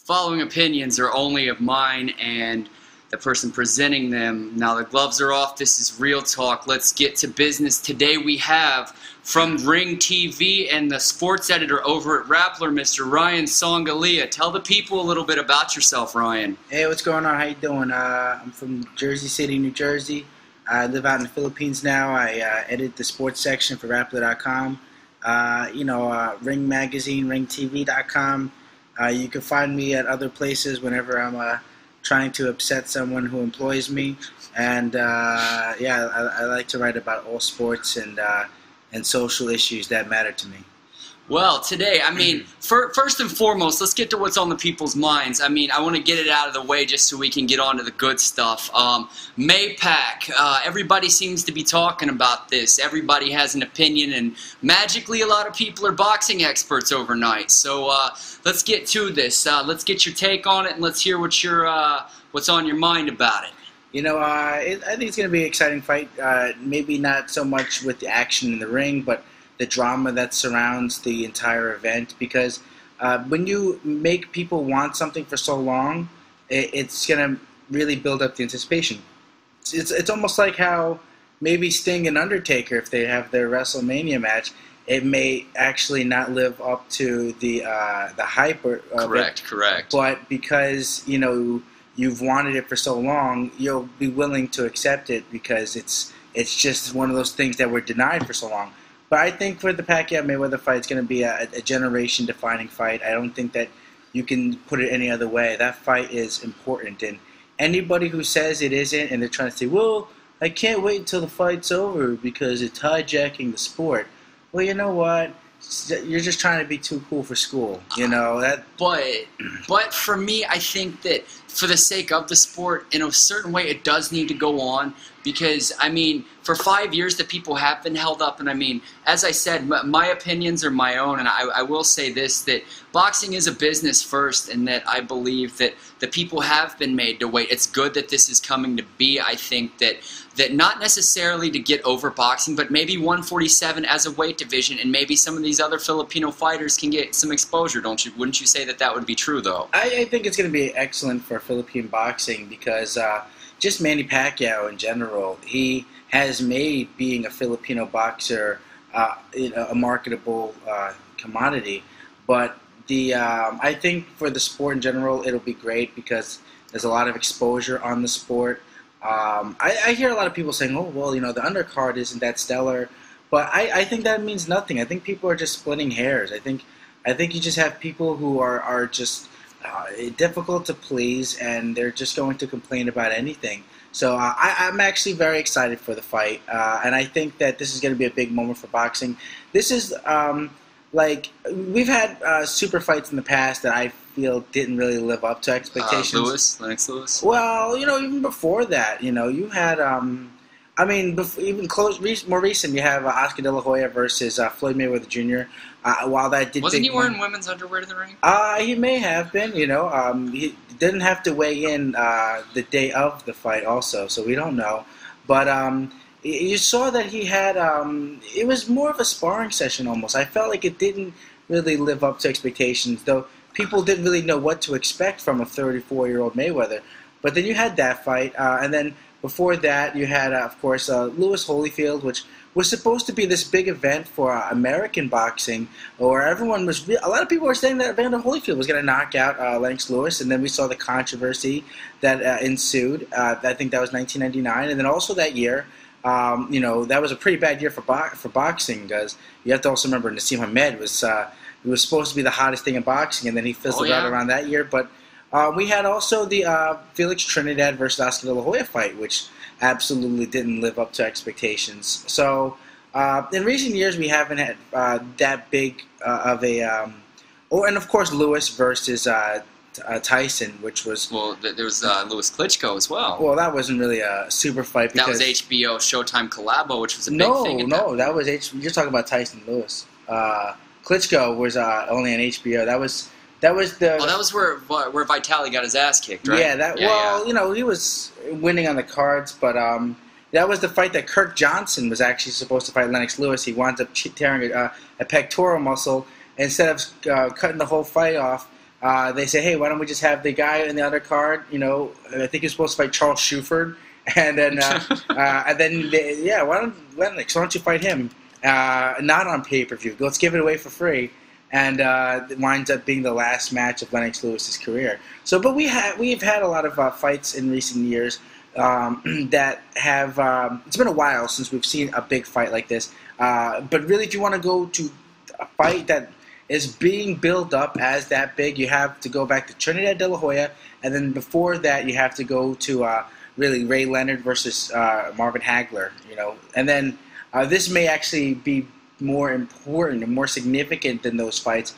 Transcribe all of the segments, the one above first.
Following opinions are only of mine and the person presenting them. Now the gloves are off. This is real talk. Let's get to business. Today we have from Ring TV and the sports editor over at Rappler, Mr. Ryan Songalia. Tell the people a little bit about yourself, Ryan. Hey, what's going on? How you doing? I'm from Jersey City, New Jersey. I live out in the Philippines now. I edit the sports section for Rappler.com. Ring Magazine, RingTV.com. You can find me at other places whenever I'm trying to upset someone who employs me. And I like to write about all sports and social issues that matter to me. Well, today, first and foremost, let's get to what's on the people's minds. I want to get it out of the way just so we can get on to the good stuff. Maypac, everybody seems to be talking about this. Everybody has an opinion, and magically a lot of people are boxing experts overnight. So let's get to this. Let's get your take on it, and let's hear what's on your mind about it. I think it's going to be an exciting fight. Maybe not so much with the action in the ring, but the drama that surrounds the entire event, because when you make people want something for so long, it's going to really build up the anticipation. It's almost like how maybe Sting and Undertaker, if they have their Wrestlemania match, it may actually not live up to the hype. Correct. But because you've wanted it for so long, you'll be willing to accept it because it's just one of those things that were denied for so long. But I think for the Pacquiao-Mayweather fight, it's going to be a generation-defining fight. I don't think that you can put it any other way. That fight is important. And anybody who says it isn't, and they're trying to say, well, I can't wait until the fight's over because it's hijacking the sport. Well, you know what? You're just trying to be too cool for school. But for me, I think that for the sake of the sport, in a certain way, it does need to go on. Because, for 5 years the people have been held up, and as I said, my opinions are my own, and I will say this, that boxing is a business first, and that I believe that the people have been made to wait. It's good that this is coming to be. I think that not necessarily to get over boxing, but maybe 147 as a weight division, and maybe some of these other Filipino fighters can get some exposure, wouldn't you say that would be true, though? I think it's going to be excellent for Philippine boxing because just Manny Pacquiao in general, he has made being a Filipino boxer a marketable commodity. But I think for the sport in general, it'll be great because there's a lot of exposure on the sport. I hear a lot of people saying, oh, well, the undercard isn't that stellar. But I think that means nothing. I think people are just splitting hairs. I think you just have people who are just difficult to please, and they're just going to complain about anything. So I'm actually very excited for the fight, and I think that this is going to be a big moment for boxing. This is we've had super fights in the past that I feel didn't really live up to expectations. Lennox Lewis. Well, even before that, you had more recent, you have Oscar De La Hoya versus Floyd Mayweather Jr. While that did wasn't he wearing women's underwear to the ring? He may have been. He didn't have to weigh in the day of the fight, also, so we don't know. But you saw that he had. It was more of a sparring session almost. I felt like it didn't really live up to expectations, though. People didn't really know what to expect from a 34-year-old Mayweather. But then you had that fight, and then before that, you had, of course, Lewis Holyfield, which was supposed to be this big event for American boxing, where everyone was. A lot of people were saying that Evander Holyfield was going to knock out Lennox Lewis, and then we saw the controversy that ensued. I think that was 1999, and then also that year, that was a pretty bad year for boxing, because you have to also remember Naseem Hamed was supposed to be the hottest thing in boxing, and then he fizzled out around that year, but. We had also the Felix Trinidad versus Oscar De La Hoya fight, which absolutely didn't live up to expectations. So, in recent years, we haven't had that big of a... and of course, Lewis versus Tyson, which was... Well, there was Lewis Klitschko as well. Well, that wasn't really a super fight. That was HBO Showtime Collabo, which was a big thing. No, that was You're talking about Tyson Lewis. Klitschko was only on HBO. That was the. Oh, that was where Vitaly got his ass kicked, right? Yeah, he was winning on the cards, but that was the fight that Kirk Johnson was actually supposed to fight Lennox Lewis. He wound up tearing a pectoral muscle. Instead of cutting the whole fight off, they say, hey, why don't we just have the guy in the other card? You know, I think he's supposed to fight Charles Shuford, and then why don't you fight him? Not on pay-per-view. Let's give it away for free. And it winds up being the last match of Lennox Lewis's career. So, but we've had a lot of fights in recent years that have. It's been a while since we've seen a big fight like this. But really, if you want to go to a fight that is being built up as that big, you have to go back to Trinidad De La Hoya, and then before that, you have to go to really Ray Leonard versus Marvin Hagler. You know, and then this may actually be more important and more significant than those fights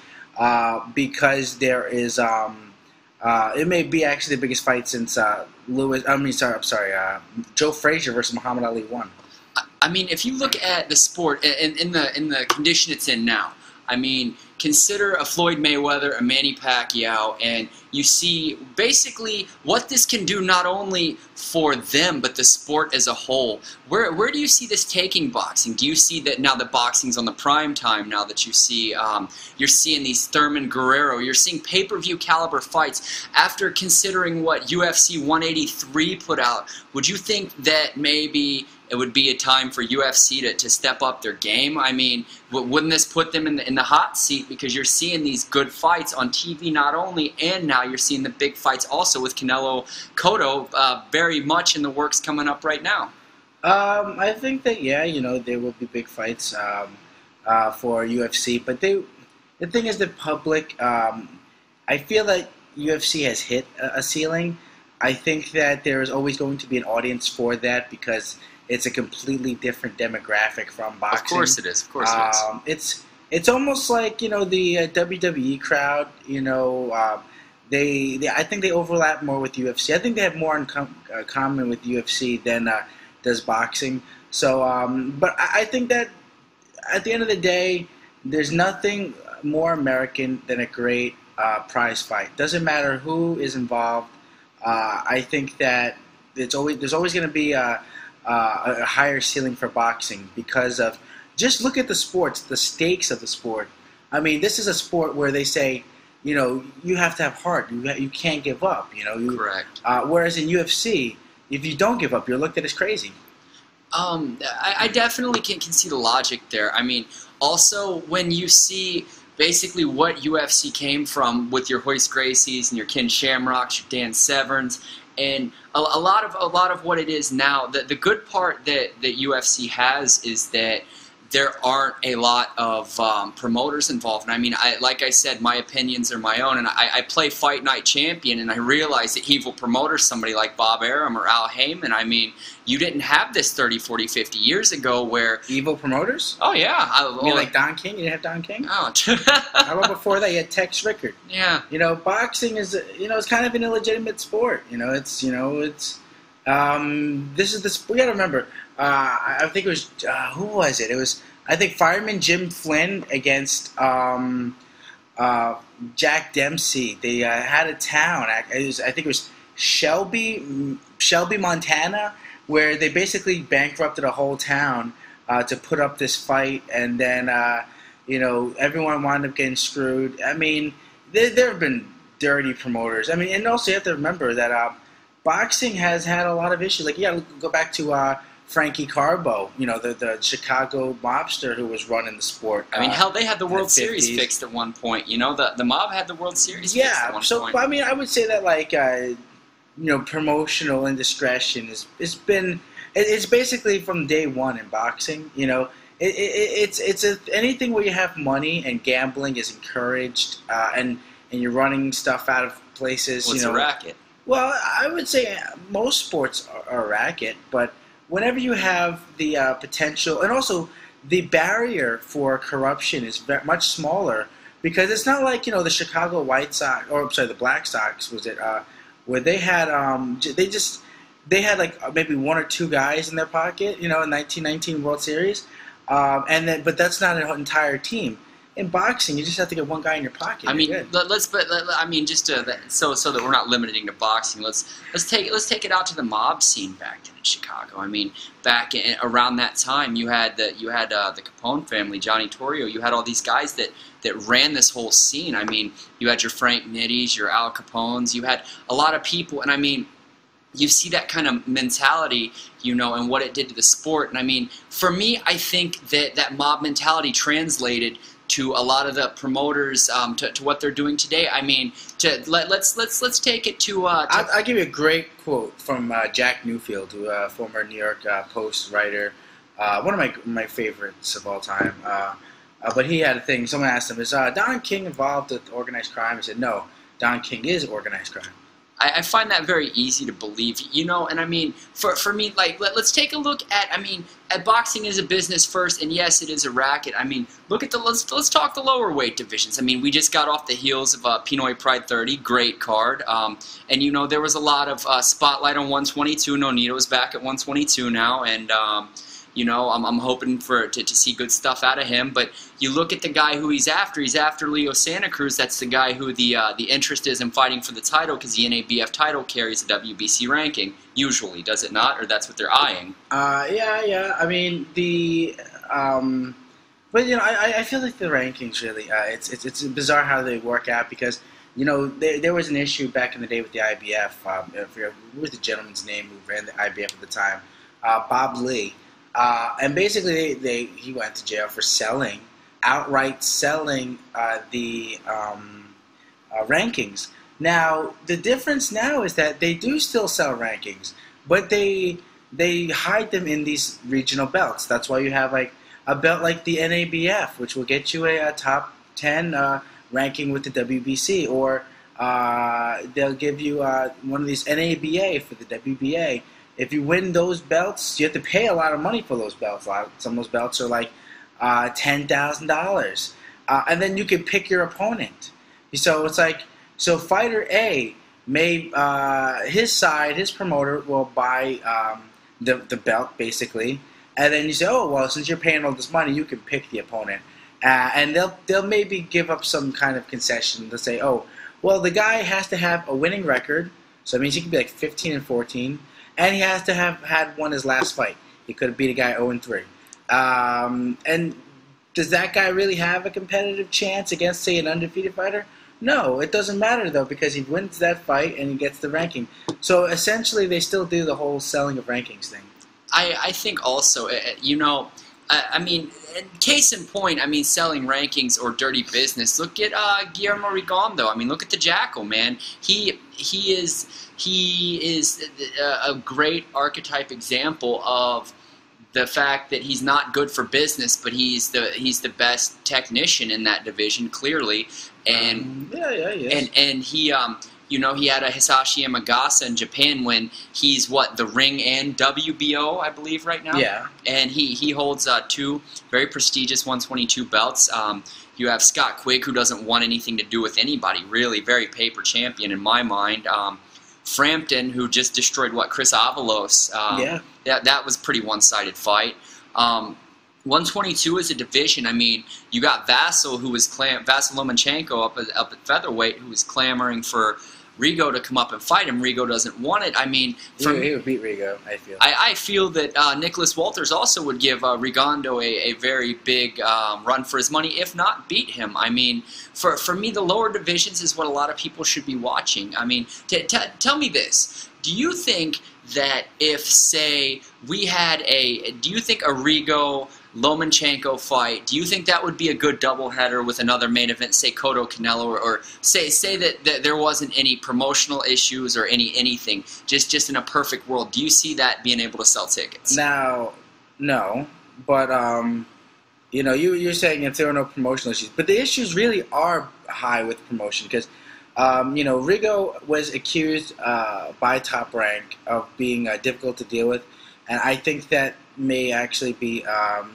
because there is it may be actually the biggest fight since Joe Frazier versus Muhammad Ali won. I mean, if you look at the sport in the condition it's in now, I mean, consider a Floyd Mayweather, a Manny Pacquiao, and you see basically what this can do not only for them, but the sport as a whole. Where do you see this taking boxing? Do you see that now that boxing's on the prime time, now that you see, you're seeing these Thurman Guerrero, you're seeing pay-per-view caliber fights, after considering what UFC 183 put out, would you think that maybe it would be a time for UFC to step up their game? I mean, wouldn't this put them in the hot seat, because you're seeing these good fights on TV not only, and now you're seeing the big fights also with Canelo Cotto very much in the works coming up right now? I think that, there will be big fights for UFC, but the thing is, the public, I feel that UFC has hit a ceiling. I think that there is always going to be an audience for that because it's a completely different demographic from boxing. Of course it is. Of course it is. It's almost like, the WWE crowd. I think they overlap more with UFC. I think they have more in common with UFC than does boxing. So, but I think that at the end of the day, there's nothing more American than a great prize fight. Doesn't matter who is involved. I think that there's always going to be a higher ceiling for boxing because of just look at the sports, the stakes of the sport. I mean, this is a sport where they say, you have to have heart. You can't give up. Correct. Whereas in UFC, if you don't give up, you're looked at as crazy. I definitely can see the logic there. I mean, also when you see basically what UFC came from with your Hoist Gracies and your Ken Shamrocks, your Dan Severns, and a lot of what it is now. The good part that UFC has is that there aren't a lot of promoters involved. And I mean, like I said, my opinions are my own, and I play Fight Night Champion, and I realize that evil promoters, somebody like Bob Arum or Al Heyman, I mean, you didn't have this 30, 40, 50 years ago where... Evil promoters? Oh, yeah. You mean like Don King? You didn't have Don King? Oh. How about before that, you had Tex Rickard? Yeah. Boxing is, it's kind of an illegitimate sport. This is the... We got to remember... I think it was who was it? It was, I think, Fireman Jim Flynn against Jack Dempsey. They had a town. I think it was Shelby, Montana, where they basically bankrupted a whole town to put up this fight, and then everyone wound up getting screwed. I mean, there have been dirty promoters. I mean, and also you have to remember that boxing has had a lot of issues. Like, go back to Frankie Carbo, the Chicago mobster who was running the sport. I mean, hell, they had the World Series fixed at one point. The mob had the World Series fixed at one point. Yeah, I mean, I would say that, like, promotional indiscretion it's basically from day one in boxing. It's anything where you have money and gambling is encouraged, and you're running stuff out of places. It's a racket. Well, I would say most sports are a racket, but whenever you have the potential, and also the barrier for corruption is much smaller, because it's not like the Chicago White Sox, or I'm sorry, the Black Sox was it, where they had they had like maybe one or two guys in their pocket, in 1919 World Series, but that's not an entire team. in boxing, you just have to get one guy in your pocket. I mean, just so that we're not limiting to boxing. Let's take it out to the mob scene back then in Chicago. I mean, around that time, you had the Capone family, Johnny Torrio. You had all these guys that ran this whole scene. I mean, you had your Frank Nitties, your Al Capones. You had a lot of people, and I mean, you see that kind of mentality, and what it did to the sport. And I mean, for me, I think that mob mentality translated to a lot of the promoters to what they're doing today. I mean, let's take it to. I'll give you a great quote from Jack Newfield, who former New York Post writer, one of my favorites of all time. But he had a thing. Someone asked him, "Is Don King involved with organized crime?" He said, "No, Don King is organized crime." I find that very easy to believe, and I mean, for me, like, let's take a look at, I mean, at boxing as a business first, and yes, it is a racket. I mean, look at let's talk the lower weight divisions. I mean, we just got off the heels of Pinoy Pride 30, great card, and there was a lot of spotlight on 122. Nonito's back at 122 now, and I'm hoping to see good stuff out of him. But you look at the guy who he's after. He's after Leo Santa Cruz. That's the guy who the interest is in fighting for the title, because the NABF title carries a WBC ranking. Usually, does it not? Or that's what they're eyeing. Yeah. I mean, but I feel like the rankings really. It's bizarre how they work out, because there was an issue back in the day with the IBF. I forget what was the gentleman's name who ran the IBF at the time, Bob Lee. And basically, he went to jail for outright selling the rankings. Now, the difference now is that they do still sell rankings, but they hide them in these regional belts. That's why you have like a belt like the NABF, which will get you a top 10 ranking with the WBC, or they'll give you one of these NABA for the WBA. If you win those belts, you have to pay a lot of money for those belts. Some of those belts are like $10,000. And then you can pick your opponent. So it's like, fighter A may, his promoter will buy the belt, basically. And then you say, oh, well, since you're paying all this money, you can pick the opponent. And they'll maybe give up some kind of concession. They'll say, oh, well, the guy has to have a winning record. So it means he can be like 15-14. And he has to have had won his last fight. He could have beat a guy 0-3. And does that guy really have a competitive chance against, say, an undefeated fighter? No, it doesn't matter, though, because he wins that fight and he gets the ranking. So essentially, they still do the whole selling of rankings thing. I think also, I mean, case in point, I mean, selling rankings or dirty business. Look at Guillermo Rigondo. I mean, look at the Jackal, man. He is a great archetype example of the fact that he's not good for business, but he's the best technician in that division, clearly. And and he he had a Hisashi Yamagasa in Japan when he's the ring and WBO, I believe, right now. Yeah. And he holds two very prestigious 122 belts. You have Scott Quigg, who doesn't want anything to do with anybody, really, very paper champion in my mind. Frampton, who just destroyed Chris Avalos. That was a pretty one-sided fight. 122 is a division. I mean, you got Vasyl, who was Vasyl Lomachenko up at featherweight, who was clamoring for Rigo to come up and fight him. Rigo doesn't want it. I mean, he would beat Rigo, I feel. I feel that Nicholas Walters also would give Rigondo a very big run for his money, if not beat him. I mean, for me, the lower divisions is what a lot of people should be watching. I mean, tell me this. Do you think that if, say, do you think a Rigo Lomachenko fight, do you think that would be a good doubleheader with another main event, say Cotto Canelo, or say that there wasn't any promotional issues or anything, just in a perfect world? Do you see that being able to sell tickets? Now, no, but you're saying if there are no promotional issues, but the issues really are high with promotion, because Rigo was accused by Top Rank of being difficult to deal with, and I think that may actually be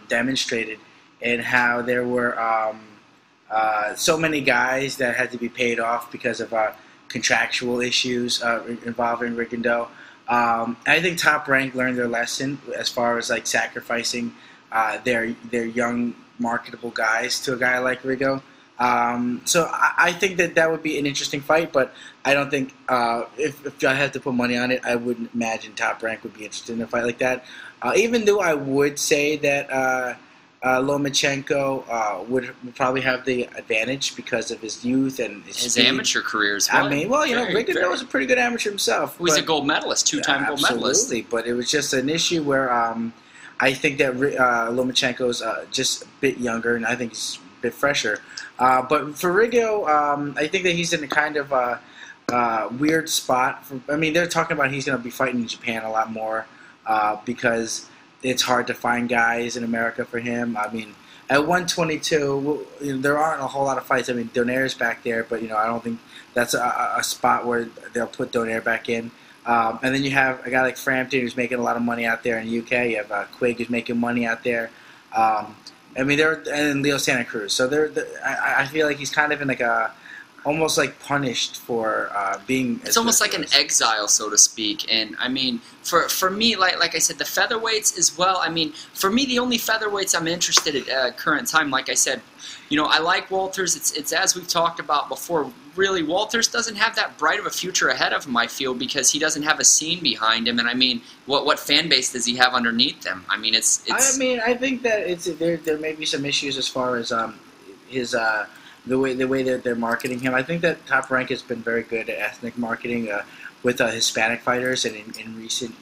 demonstrated in how there were so many guys that had to be paid off because of contractual issues involving Rigondo. I think Top Rank learned their lesson as far as like sacrificing their young marketable guys to a guy like Rigo. So I think that would be an interesting fight, but I don't think if I had to put money on it, I wouldn't imagine Top Rank would be interested in a fight like that. Even though I would say that Lomachenko would probably have the advantage because of his youth and his amateur career as well. I mean, well, Rigo was a pretty good amateur himself. He's a gold medalist, two-time gold medalist. Absolutely, but it was just an issue where I think that Lomachenko's just a bit younger, and I think he's a bit fresher. But for Rigo, I think that he's in a kind of weird spot. They're talking about he's going to be fighting in Japan a lot more because it's hard to find guys in America for him. I mean, at 122, there aren't a whole lot of fights. I mean, Donaire's back there, but I don't think that's a spot where they'll put Donaire back in. And then you have a guy like Frampton who's making a lot of money out there in the UK. You have Quigg who's making money out there. And Leo Santa Cruz. So I feel like he's kind of in like almost like punished for being. It's almost like an exile, so to speak. And I mean, for me, like I said, the featherweights as well. I mean, for me, the only featherweights I'm interested in at current time, like I said, I like Walters. It's as we've talked about before. Really, Walters doesn't have that bright of a future ahead of him, I feel, because he doesn't have a scene behind him. And I mean, what fan base does he have underneath him? I mean, it's. I mean, I think that there may be some issues as far as his the way that they're marketing him. I think that Top Rank has been very good at ethnic marketing with Hispanic fighters, and in recent.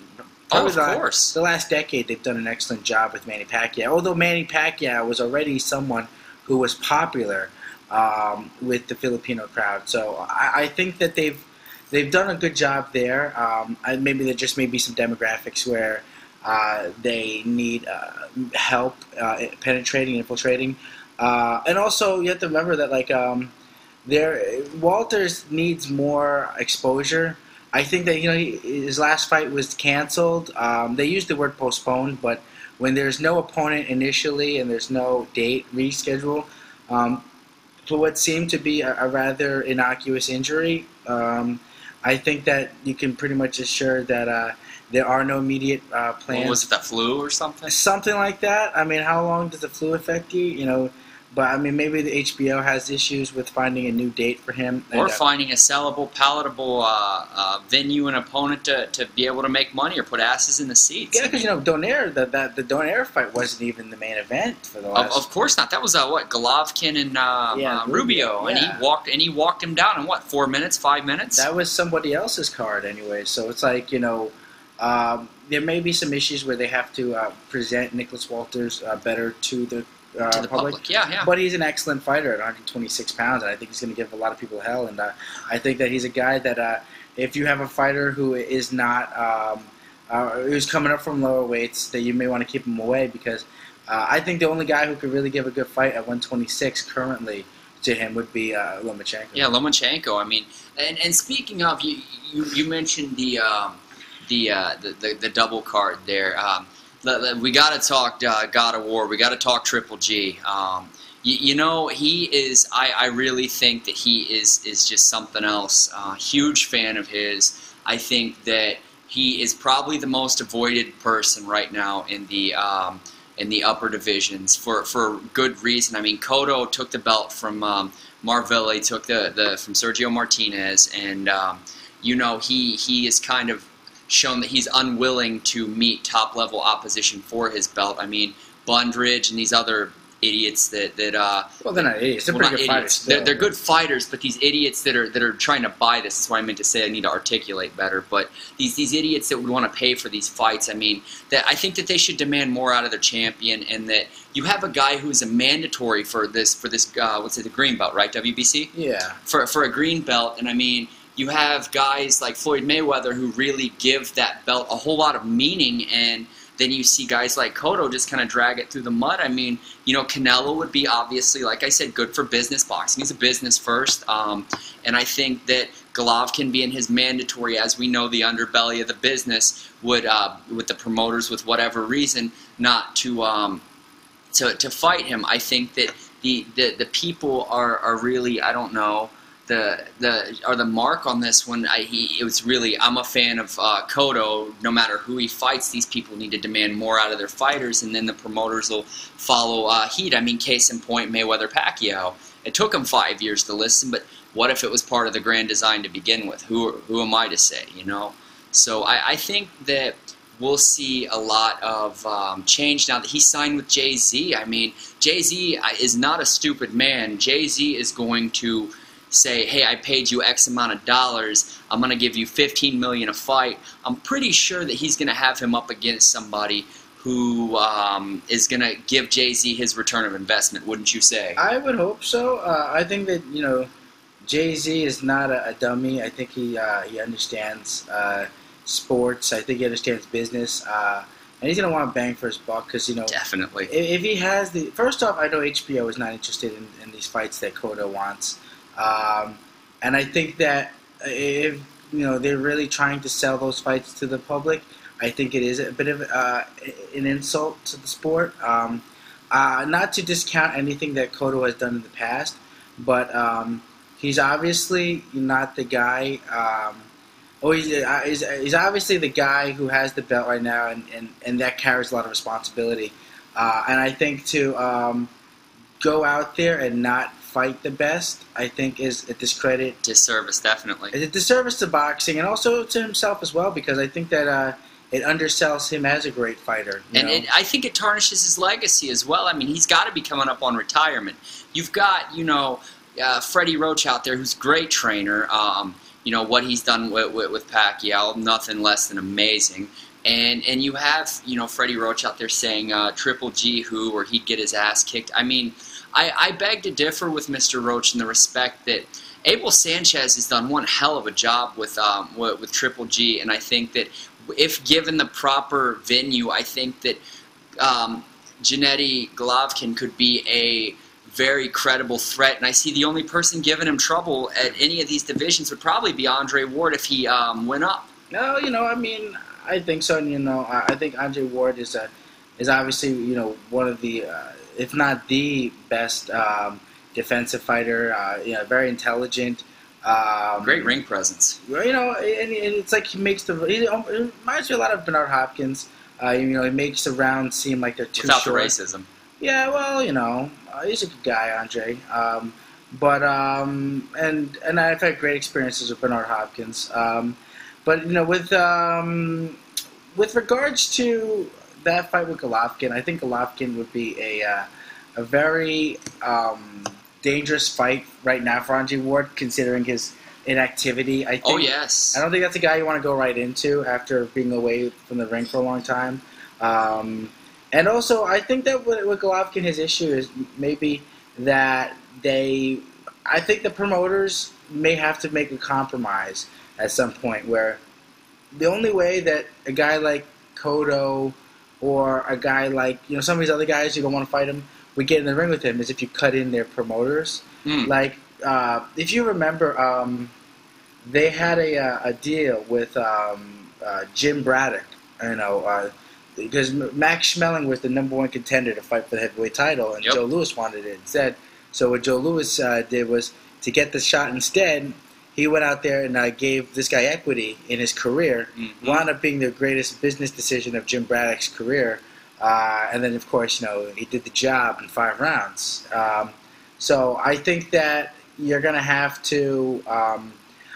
Of course. The last decade, they've done an excellent job with Manny Pacquiao. Although Manny Pacquiao was already someone who was popular with the Filipino crowd, so I think that they've done a good job there. Maybe there just may be some demographics where they need help penetrating, infiltrating, and also you have to remember that Walters needs more exposure. I think that his last fight was canceled. They used the word postponed, but when there's no opponent initially and there's no date reschedule, for what seemed to be a rather innocuous injury, I think that you can pretty much assure that there are no immediate plans. What was it, the flu or something? Something like that. I mean, how long does the flu affect you? But, I mean, maybe the HBO has issues with finding a new date for him. Or finding a sellable, palatable venue and opponent to be able to make money or put asses in the seats. Yeah, because, Donaire, the Donaire fight wasn't even the main event for the last... Of course not. That was, Golovkin and Rubio. Yeah. And he walked him down in, 4 minutes, 5 minutes? That was somebody else's card anyway. So it's like, there may be some issues where they have to present Nicholas Walters better to the public. Yeah. But he's an excellent fighter at 126 pounds, and I think he's going to give a lot of people hell. And I think that he's a guy that if you have a fighter who is not who's coming up from lower weights, that you may want to keep him away, because I think the only guy who could really give a good fight at 126 currently to him would be Lomachenko. Yeah, Lomachenko. I mean, and speaking of, you mentioned the double card there. We got to talk God of War. We got to talk Triple G. He is. I really think that he is just something else. Huge fan of his. I think that he is probably the most avoided person right now in the upper divisions for good reason. I mean, Cotto took the belt from Marville, took the from Sergio Martinez, and he is kind of shown that he's unwilling to meet top-level opposition for his belt. I mean, Bundridge and these other idiots that well, they're not idiots. They're pretty good fighters. They're good fighters, but these idiots that are trying to buy this. That's what I meant to say. I need to articulate better. But these idiots that would want to pay for these fights. I mean, I think that they should demand more out of their champion, and that you have a guy who's a mandatory for this the green belt, right? WBC. Yeah. For a green belt, and I mean, you have guys like Floyd Mayweather who really give that belt a whole lot of meaning, and then you see guys like Cotto just kind of drag it through the mud. I mean, Canelo would be obviously, like I said, good for business. Boxing is a business first, and I think that Golovkin being his mandatory, as we know, the underbelly of the business, would, with the promoters, with whatever reason, not to fight him. I think that the people are really, I don't know, the mark on this one. It was really, I'm a fan of Cotto. No matter who he fights, these people need to demand more out of their fighters, and then the promoters will follow heat. I mean, case in point, Mayweather-Pacquiao. It took him 5 years to listen, but what if it was part of the grand design to begin with? Who am I to say, you know? So I think that we'll see a lot of change now that he signed with Jay-Z. I mean, Jay-Z is not a stupid man. Jay-Z is going to say, hey, I paid you X amount of dollars. I'm going to give you $15 million a fight. I'm pretty sure that he's going to have him up against somebody who is going to give Jay-Z his return of investment, wouldn't you say? I would hope so. I think that, you know, Jay-Z is not a dummy. I think he understands sports. I think he understands business. And he's going to want bang for his buck because, you know. Definitely. If he has the... First off, I know HBO is not interested in these fights that Cotto wants. And I think that if, you know, they're really trying to sell those fights to the public, I think it is a bit of an insult to the sport. Not to discount anything that Cotto has done in the past, but he's obviously not the guy. He's obviously the guy who has the belt right now, and that carries a lot of responsibility. And I think to go out there and not fight the best, I think is a discredit. Disservice, definitely. It's a disservice to boxing and also to himself as well, because I think that it undersells him as a great fighter. And I think it tarnishes his legacy as well. I mean, he's got to be coming up on retirement. You've got, you know, Freddie Roach out there, who's a great trainer. You know, what he's done with Pacquiao, nothing less than amazing. And you have, you know, Freddie Roach out there saying Triple G who, or he'd get his ass kicked. I mean, I beg to differ with Mr. Roach in the respect that Abel Sanchez has done one hell of a job with Triple G, and I think that if given the proper venue, I think that Gennady Golovkin could be a very credible threat, and I see the only person giving him trouble at any of these divisions would probably be Andre Ward if he went up. No, you know, I mean, I think so. And, you know, I think Andre Ward is obviously, you know, one of the, if not the best defensive fighter. You know, very intelligent. Great ring presence. You know, and it's like he makes it reminds me a lot of Bernard Hopkins. You know, he makes the rounds seem like they're too without short. the racism. Yeah, well, you know, he's a good guy, Andre. But and I've had great experiences with Bernard Hopkins. But you know, with regards to that fight with Golovkin, I think Golovkin would be a very dangerous fight right now for Andre Ward, considering his inactivity. I think, oh yes. I don't think that's a guy you want to go right into after being away from the ring for a long time. And also, I think that with Golovkin, his issue is maybe that I think the promoters may have to make a compromise at some point where the only way that a guy like Cotto or a guy like, you know, some of these other guys you don't want to fight him, we get in the ring with him is if you cut in their promoters. Like, if you remember, they had a deal with Jim Braddock, you know, because Max Schmeling was the #1 contender to fight for the heavyweight title, and Joe Louis wanted it instead. So what Joe Louis did was, to get the shot instead, he went out there and gave this guy equity in his career. Wound up being the greatest business decision of Jim Braddock's career. And then, of course, you know, he did the job in 5 rounds. So I think that you're going to have to...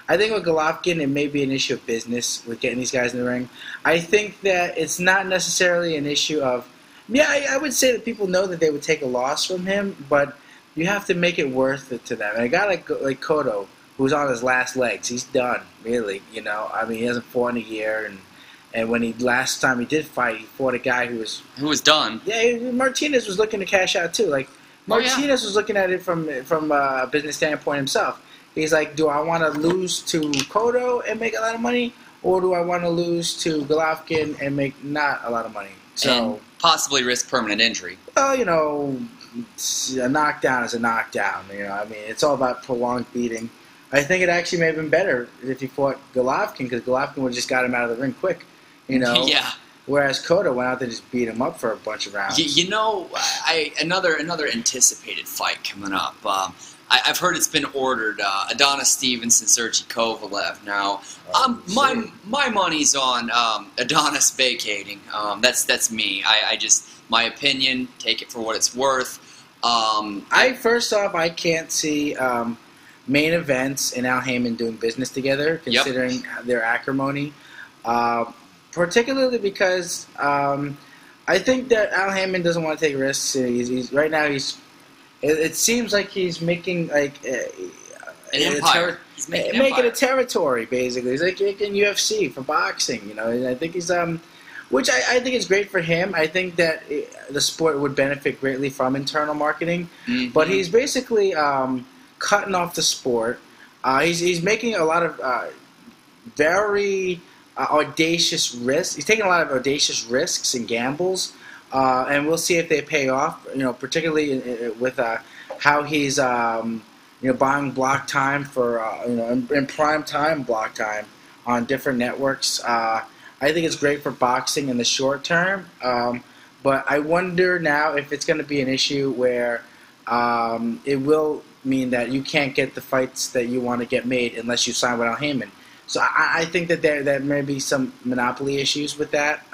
I think with Golovkin, it may be an issue of business with getting these guys in the ring. I think that it's not necessarily an issue of... Yeah, I would say that people know that they would take a loss from him, but you have to make it worth it to them. And a guy like Cotto, who's on his last legs, he's done, really. You know, I mean, he hasn't fought in a year, and when last time he did fight, he fought a guy who was done. Yeah, Martinez was looking to cash out too. Like, Martinez was looking at it from a business standpoint himself. He's like, do I want to lose to Cotto and make a lot of money, or do I want to lose to Golovkin and make not a lot of money? So, and possibly risk permanent injury. Well, you know, a knockdown is a knockdown. You know, I mean, it's all about prolonged beating. I think it actually may have been better if he fought Golovkin, because Golovkin would have just got him out of the ring quick. You know. Yeah. Whereas Cotto went out there and just beat him up for a bunch of rounds. You know, another anticipated fight coming up. I've heard it's been ordered. Adonis Stevenson, Sergey Kovalev. Now, my money's on Adonis vacating. That's me. I just, my opinion. Take it for what it's worth. First off, I can't see main events and Al Heyman doing business together, considering their acrimony. Particularly because I think that Al Heyman doesn't want to take risks. He's right now. It seems like he's making like an empire. He's making a territory basically. He's like in UFC for boxing, you know. And I think he's which I think is great for him. I think that the sport would benefit greatly from internal marketing. Mm-hmm. But he's basically cutting off the sport. He's making a lot of very audacious risks. He's taking a lot of audacious risks and gambles. And we'll see if they pay off. You know, particularly with how he's buying block time for in prime time block time on different networks. I think it's great for boxing in the short term. But I wonder now if it's going to be an issue where it will mean that you can't get the fights that you want to get made unless you sign with Al Heyman. So I think that there may be some monopoly issues with that,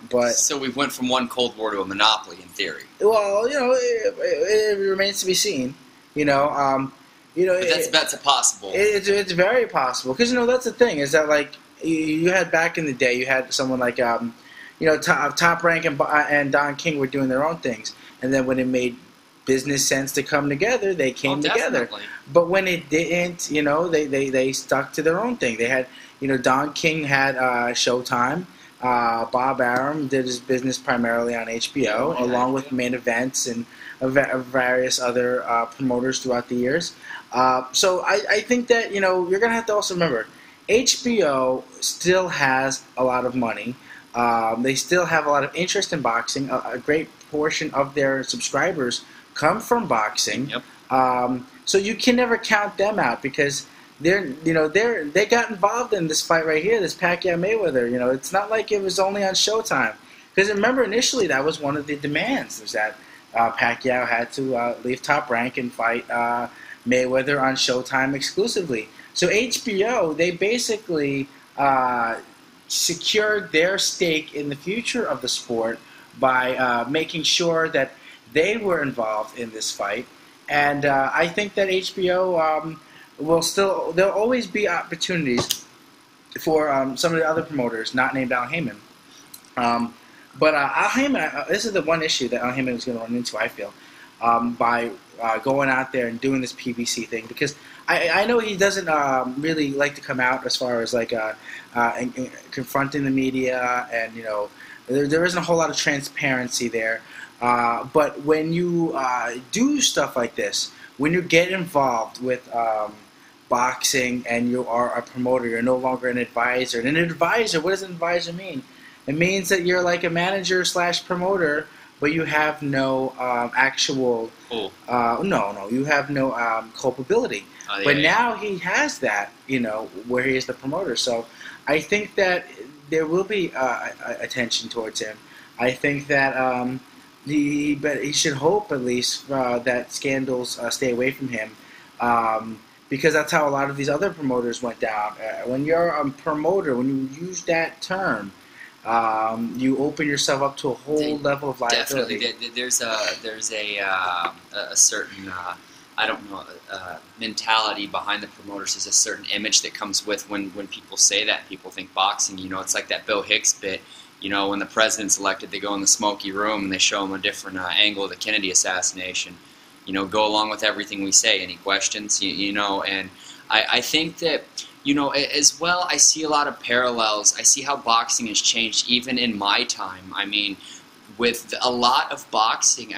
but so we went from one Cold War to a monopoly in theory. Well, it remains to be seen. But that's a possible. It's very possible because that's the thing is that like you had back in the day, you had someone like Top Rank and Don King were doing their own things, and then when it made business sense to come together, they came together. But when it didn't, they stuck to their own thing. They had, Don King had Showtime. Bob Arum did his business primarily on HBO, along with main events and various other promoters throughout the years. So I think that, you're going to have to also remember, HBO still has a lot of money. They still have a lot of interest in boxing. A great portion of their subscribers come from boxing. Yep. So you can never count them out because they got involved in this fight right here, this Pacquiao Mayweather. It's not like it was only on Showtime. Because remember, initially that was one of the demands, was that Pacquiao had to leave Top Rank and fight Mayweather on Showtime exclusively. So HBO, they basically secured their stake in the future of the sport by making sure that they were involved in this fight. And I think that HBO there'll always be opportunities for some of the other promoters not named Al Heyman. But Al Heyman, this is the one issue that Al Heyman is going to run into, I feel, by going out there and doing this PBC thing, because I know he doesn't really like to come out as far as like confronting the media, and there isn't a whole lot of transparency there. But when you do stuff like this, when you get involved with boxing and you are a promoter, you're no longer an advisor. And an advisor, what does an advisor mean? It means that you're like a manager / promoter, but you have no actual. You have no culpability. But now he has that, where he is the promoter. So I think that there will be attention towards him. I think that he should hope at least that scandals stay away from him, because that's how a lot of these other promoters went down. When you're a promoter, when you use that term, you open yourself up to a whole level of liability. Definitely, there's a certain mentality behind the promoters. There's a certain image that comes with when people say that. People think boxing. It's like that Bill Hicks bit. When the president's elected, they go in the smoky room and they show him a different angle of the Kennedy assassination. Go along with everything we say. Any questions? And I think that, as well, I see a lot of parallels. I see how boxing has changed even in my time. I mean, with a lot of boxing,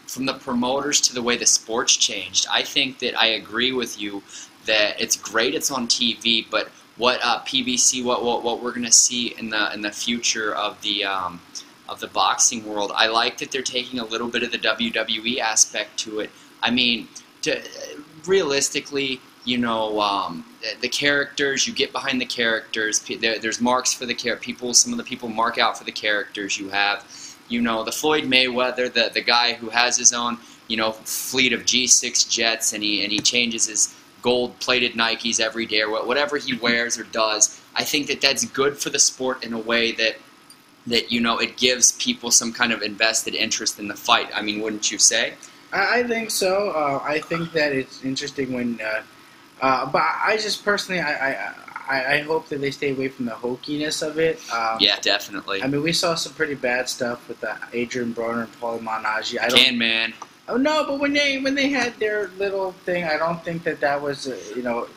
from the promoters to the way the sport's changed, I think that I agree with you that it's great it's on TV, but what PBC, what we're going to see in the future of the boxing world, I like that they're taking a little bit of the WWE aspect to it. Realistically, the characters, you get behind the characters. There's marks for the people. Some of the people mark out for the characters. You have, the Floyd Mayweather, the guy who has his own fleet of G6 jets, and he changes his gold-plated Nikes every day, or whatever he wears or does. I think that that's good for the sport in a way that it gives people some kind of invested interest in the fight. I mean, wouldn't you say? I think so. I think that it's interesting when, but I just personally, I hope that they stay away from the hokiness of it. Yeah, definitely. I mean, we saw some pretty bad stuff with Adrian Broner and Paulie Malignaggi. Man. Oh no, but when they had their little thing, I don't think that was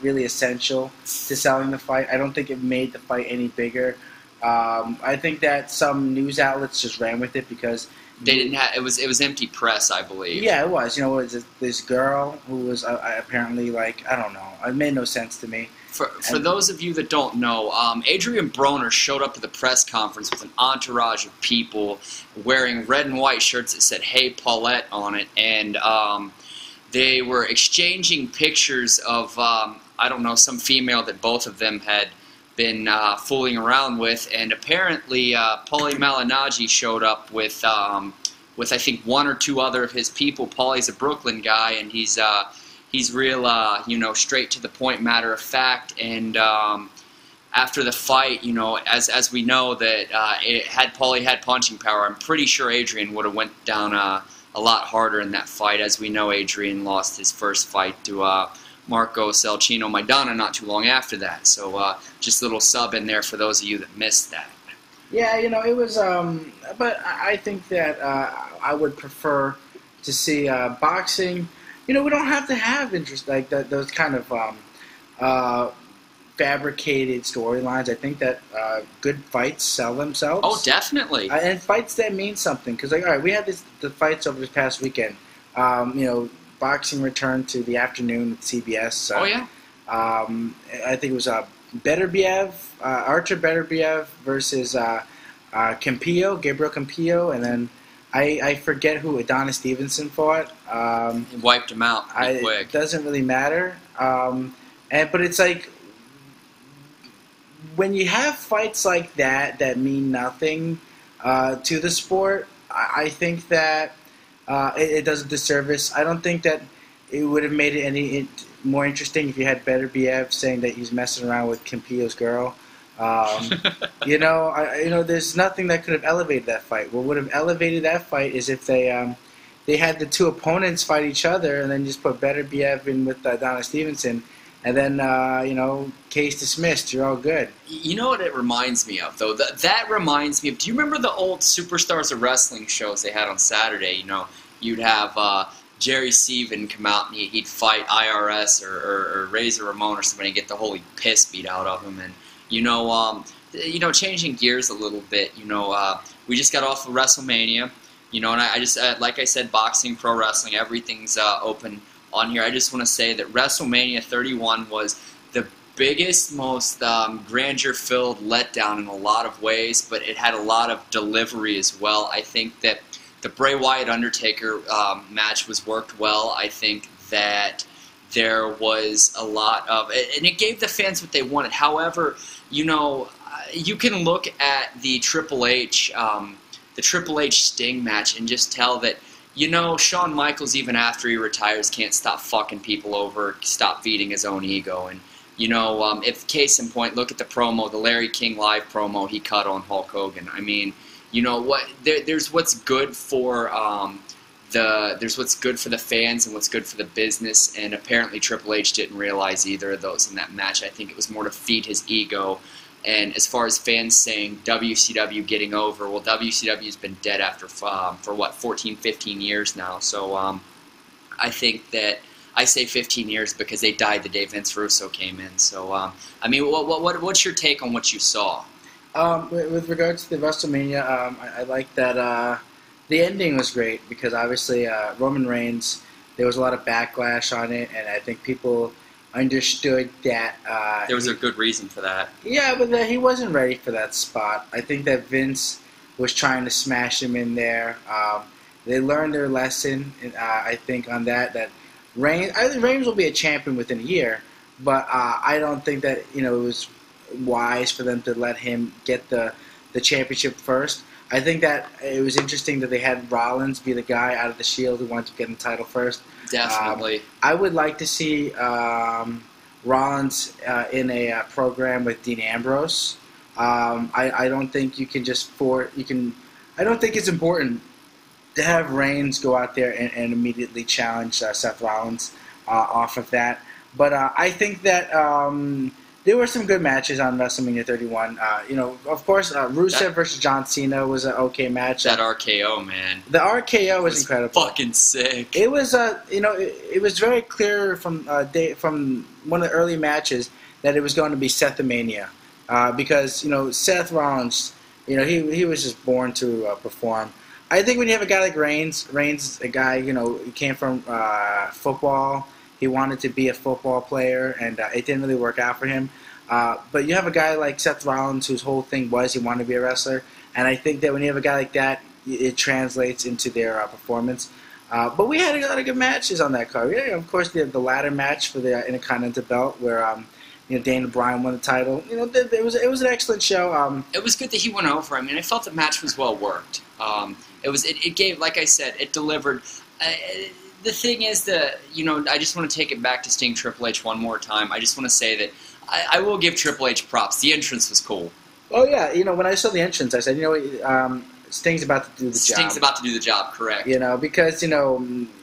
really essential to selling the fight. I don't think it made the fight any bigger. I think that some news outlets just ran with it because they didn't have it was empty press, I believe. Yeah, it was. Was this girl who was apparently I don't know. It made no sense to me. For those of you that don't know, Adrian Broner showed up to the press conference with an entourage of people wearing red and white shirts that said "Hey Paulette" on it, and they were exchanging pictures of I don't know, some female that both of them had been fooling around with, and apparently Paulie Malignaggi showed up with I think one or two other of his people. Paulie's a Brooklyn guy, and he's real straight to the point, matter of fact. And after the fight, as we know that had Paulie had punching power, I'm pretty sure Adrian would have went down a lot harder in that fight. As we know, Adrian lost his first fight to Marcos El Chino Maidana not too long after that. So just a little sub in there for those of you that missed that. Yeah, it was, but I think that I would prefer to see boxing. We don't have to have interest like that. Those kind of fabricated storylines. I think that good fights sell themselves. Oh, definitely. And fights that mean something. Because, all right, we had the fights over this past weekend. Boxing returned to the afternoon at CBS. Oh, yeah. I think it was Beterbiev, Archer Beterbiev versus Campillo, Gabriel Campillo, and then I forget who Adonis Stevenson fought. He wiped him out pretty quick. It doesn't really matter. But it's like when you have fights like that mean nothing to the sport, I think that it does a disservice. I don't think that it would have made it any more interesting if you had Beterbiev saying that he's messing around with Campillo's girl. There's nothing that could have elevated that fight. What would have elevated that fight is if they had the two opponents fight each other and then just put Beterbiev in with Adonis Stevenson, and then case dismissed. You're all good. You know what it reminds me of, though? That reminds me of. Do you remember the old Superstars of Wrestling shows they had on Saturday? You'd have Jerry Seaven come out and he'd fight IRS or Razor Ramon or somebody and get the holy piss beat out of him. And changing gears a little bit. We just got off of Wrestlemania. And I just like I said, boxing, pro wrestling, everything's open on here. I just want to say that WrestleMania 31 was the biggest, most grandeur-filled letdown in a lot of ways, but it had a lot of delivery as well. I think that the Bray Wyatt-Undertaker match was worked well. I think that there was a lot of... And it gave the fans what they wanted. However, you can look at the Triple H Sting match and just tell that, Shawn Michaels, even after he retires, can't stop fucking people over, stop feeding his own ego. And, if case in point, look at the promo, the Larry King live promo he cut on Hulk Hogan. I mean, there's what's good for there's what's good for the fans and what's good for the business, and apparently Triple H didn't realize either of those in that match. I think it was more to feed his ego. And as far as fans saying WCW getting over, well, WCW's been dead after for 14, 15 years now. So I think that I say 15 years because they died the day Vince Russo came in. So what's your take on what you saw? With regards to the WrestleMania, I like that the ending was great because obviously Roman Reigns, there was a lot of backlash on it, and I think people understood that there was a good reason for that. Yeah, but that he wasn't ready for that spot. I think that Vince was trying to smash him in there. They learned their lesson, I think, on that. That Reigns, I think Reigns will be a champion within a year, but I don't think that it was wise for them to let him get the championship first. I think that it was interesting that they had Rollins be the guy out of the Shield who wanted to get the title first. Definitely. I would like to see Rollins in a program with Dean Ambrose. I don't think you can I don't think it's important to have Reigns go out there and immediately challenge Seth Rollins off of that. But I think that there were some good matches on WrestleMania 31. Of course, Rusev versus John Cena was an okay match. That RKO, man. The RKO was incredible. Fucking sick. It was, it was very clear from one of the early matches that it was going to be Sethmania, because Seth Rollins, he was just born to perform. I think when you have a guy like Reigns is a guy, he came from football. He wanted to be a football player, and it didn't really work out for him. But you have a guy like Seth Rollins, whose whole thing was he wanted to be a wrestler. And I think that when you have a guy like that, it translates into their performance. But we had a lot of good matches on that card. Yeah, of course, the ladder match for the Intercontinental Belt, where Daniel Bryan won the title. It was an excellent show. It was good that he went over. I mean, I felt the match was well worked. It gave, like I said, it delivered. The thing is I just want to take it back to Sting Triple H one more time. I just want to say that I will give Triple H props. The entrance was cool. Oh yeah, when I saw the entrance, I said, Sting's about to do the job. Sting's about to do the job, correct? Because no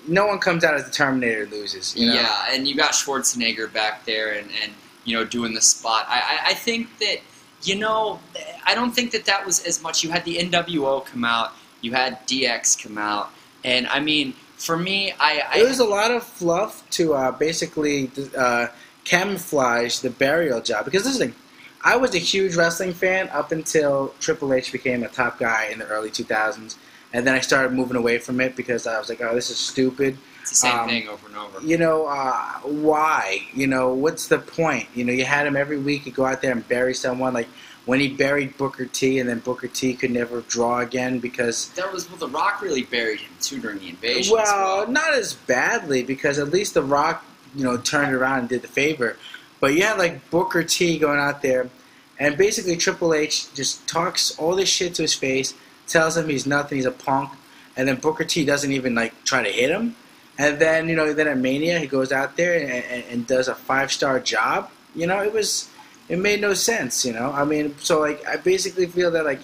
one comes out as the Terminator and loses. Yeah, and you got Schwarzenegger back there and doing the spot. I think that I don't think that was as much. You had the NWO come out, you had DX come out, and I mean. For me, there was a lot of fluff to basically camouflage the burial job. Because listen, I was a huge wrestling fan up until Triple H became a top guy in the early 2000s. And then I started moving away from it because I was like, oh, this is stupid. It's the same thing over and over. Why? What's the point? You had him every week. You go out there and bury someone. Like, when he buried Booker T, and then Booker T could never draw again because... The Rock really buried him, too, during the invasion. Well, not as badly, because at least The Rock, turned around and did the favor. But you had, like, Booker T going out there, and basically Triple H just talks all this shit to his face, tells him he's nothing, he's a punk, and then Booker T doesn't even, try to hit him. And then, then at Mania, he goes out there and does a 5-star job. It made no sense, I mean, so, I basically feel that,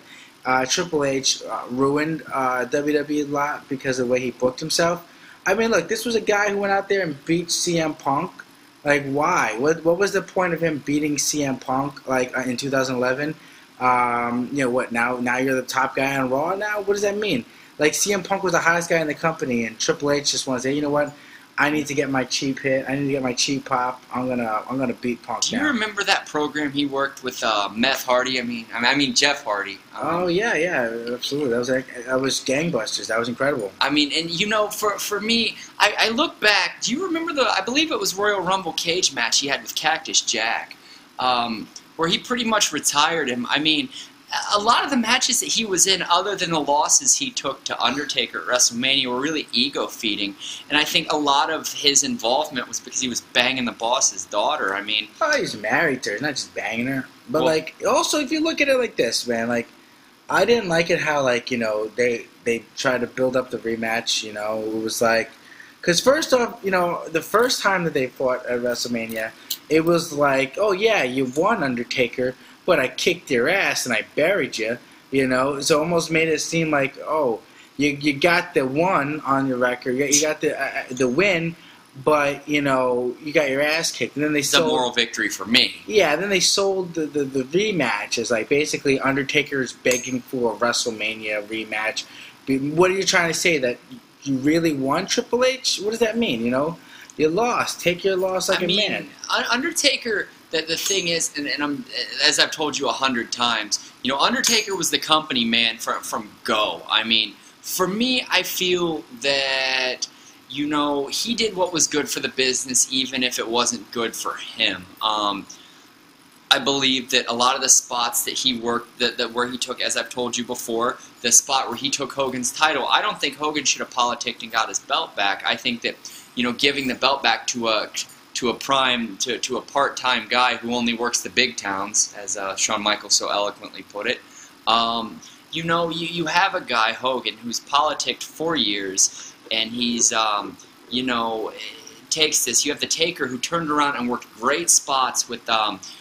Triple H ruined WWE a lot because of the way he booked himself. I mean, look, this was a guy who went out there and beat CM Punk. Why? What was the point of him beating CM Punk, in 2011? What, now you're the top guy on Raw now? What does that mean? CM Punk was the hottest guy in the company, and Triple H just wants to say, you know what? I need to get my cheap hit. I need to get my cheap pop. I'm gonna beat Punk. Do you remember that program he worked with Meth Hardy? I mean Jeff Hardy. Oh yeah, absolutely. That was gangbusters. That was incredible. I mean, and for me, I look back. Do you remember I believe it was Royal Rumble cage match he had with Cactus Jack, where he pretty much retired him. I mean. A lot of the matches that he was in, other than the losses he took to Undertaker at WrestleMania, were really ego-feeding. And I think a lot of his involvement was because he was banging the boss's daughter. I mean... Oh, he's married to her. He's not just banging her. But, also, if you look at it like this, man, I didn't like it how, they tried to build up the rematch, It was because first off, the first time that they fought at WrestleMania, it was oh, yeah, you won, Undertaker, but I kicked your ass and I buried you, So it almost made it seem like, oh, you got the one on your record, you got the win, but, you got your ass kicked. And then it's a moral victory for me. Yeah, then they sold the rematch as, basically Undertaker's begging for a WrestleMania rematch. What are you trying to say, that you really won, Triple H? What does that mean, You lost. Take your loss like a man. Undertaker... The thing is, and I'm, as I've told you 100 times, Undertaker was the company man from go. I mean, for me, I feel that, he did what was good for the business, even if it wasn't good for him. I believe that a lot of the spots that he worked, where he took, as I've told you before, the spot where he took Hogan's title, I don't think Hogan should have politicked and got his belt back. I think that, giving the belt back to a part-time guy who only works the big towns, as Shawn Michaels so eloquently put it. you have a guy, Hogan, who's politicked for years, and he's, takes this. You have the Taker, who turned around and worked great spots with,